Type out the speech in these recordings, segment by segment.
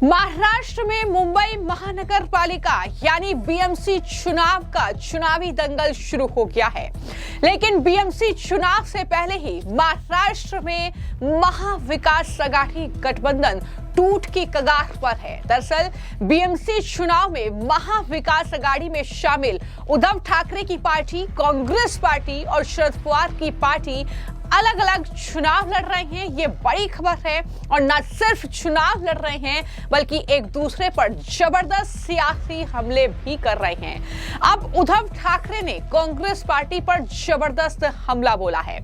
महाराष्ट्र में मुंबई महानगर पालिका यानी बीएमसी चुनाव का चुनावी दंगल शुरू हो गया है। लेकिन बीएमसी चुनाव से पहले ही महाराष्ट्र में महाविकास आघाड़ी गठबंधन टूट की कगार पर है। दरअसल बीएमसी चुनाव में महाविकास आघाड़ी में शामिल उद्धव ठाकरे की पार्टी, कांग्रेस पार्टी और शरद पवार की पार्टी अलग अलग चुनाव लड़ रहे हैं। ये बड़ी खबर है और न सिर्फ चुनाव लड़ रहे हैं बल्कि एक दूसरे पर जबरदस्त सियासी हमले भी कर रहे हैं। अब उद्धव ठाकरे ने कांग्रेस पार्टी पर जबरदस्त हमला बोला है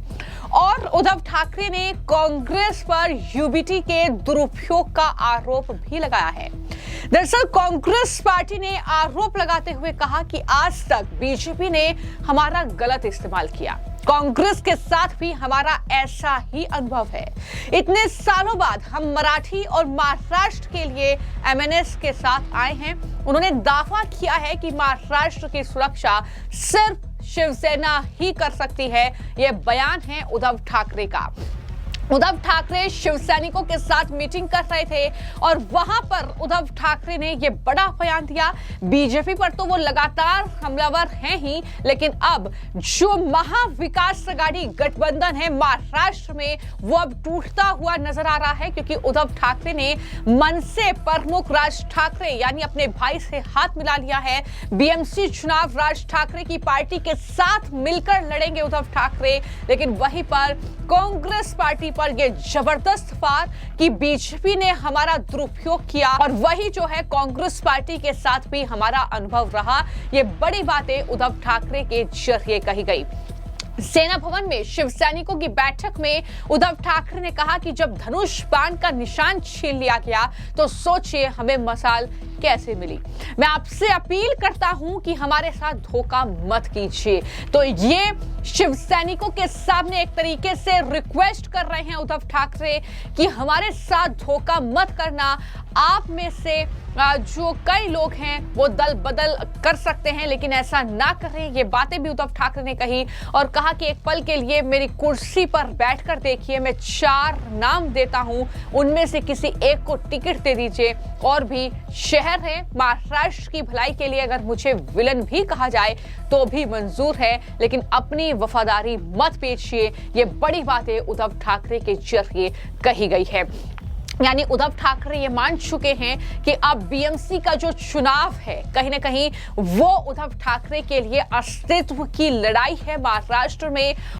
और उद्धव ठाकरे ने कांग्रेस पर यूबीटी के दुरुपयोग का आरोप भी लगाया है। दरअसल कांग्रेस पार्टी ने आरोप लगाते हुए कहा कि आज तक बीजेपी ने हमारा गलत इस्तेमाल किया। कांग्रेस के साथ भी हमारा ऐसा ही अनुभव है। इतने सालों बाद हम मराठी और महाराष्ट्र के लिए एमएनएस के साथ आए हैं। उन्होंने दावा किया है कि महाराष्ट्र की सुरक्षा सिर्फ शिवसेना ही कर सकती है। यह बयान है उद्धव ठाकरे का। उद्धव ठाकरे शिवसैनिकों के साथ मीटिंग कर रहे थे और वहां पर उद्धव ठाकरे ने यह बड़ा बयान दिया। बीजेपी पर तो वो लगातार हमलावर हैं ही, लेकिन अब जो महाविकास आघाड़ी गठबंधन है महाराष्ट्र में वो अब टूटता हुआ नजर आ रहा है, क्योंकि उद्धव ठाकरे ने मनसे प्रमुख राज ठाकरे यानी अपने भाई से हाथ मिला लिया है। बीएमसी चुनाव राज ठाकरे की पार्टी के साथ मिलकर लड़ेंगे उद्धव ठाकरे, लेकिन वहीं पर कांग्रेस पार्टी पर यह जबरदस्त वार कि बीजेपी ने हमारा दुरुपयोग किया और वही जो है कांग्रेस पार्टी के साथ भी हमारा अनुभव रहा। ये बड़ी बातें उद्धव ठाकरे के जरिए कही गई। सेना भवन में शिवसैनिकों की बैठक में उद्धव ठाकरे ने कहा कि जब धनुष बाण का निशान छीन लिया गया तो सोचिए हमें मशाल कैसे मिली। मैं आपसे अपील करता हूं कि हमारे साथ धोखा मत कीजिए। तो ये शिवसैनिकों के सामने एक तरीके से रिक्वेस्ट कर रहे हैं उद्धव ठाकरे कि हमारे साथ धोखा मत करना। आप में से जो कई लोग हैं वो दल बदल कर सकते हैं, लेकिन ऐसा ना करें। ये बातें भी उद्धव ठाकरे ने कही और कहा कि एक पल के लिए मेरी कुर्सी पर बैठकर देखिए, मैं 4 नाम देता हूं, उनमें से किसी एक को टिकट दे दीजिए। और भी शहर है महाराष्ट्र की भलाई के लिए, अगर मुझे विलन भी कहा जाए तो भी मंजूर है, लेकिन अपनी वफादारी मत बेचिए। ये बड़ी बातें उद्धव ठाकरे के जरिए कही गई है। यानी उद्धव ठाकरे ये मान चुके हैं कि अब बीएमसी का जो चुनाव है कहीं ना कहीं वो उद्धव ठाकरे के लिए अस्तित्व की लड़ाई है महाराष्ट्र में।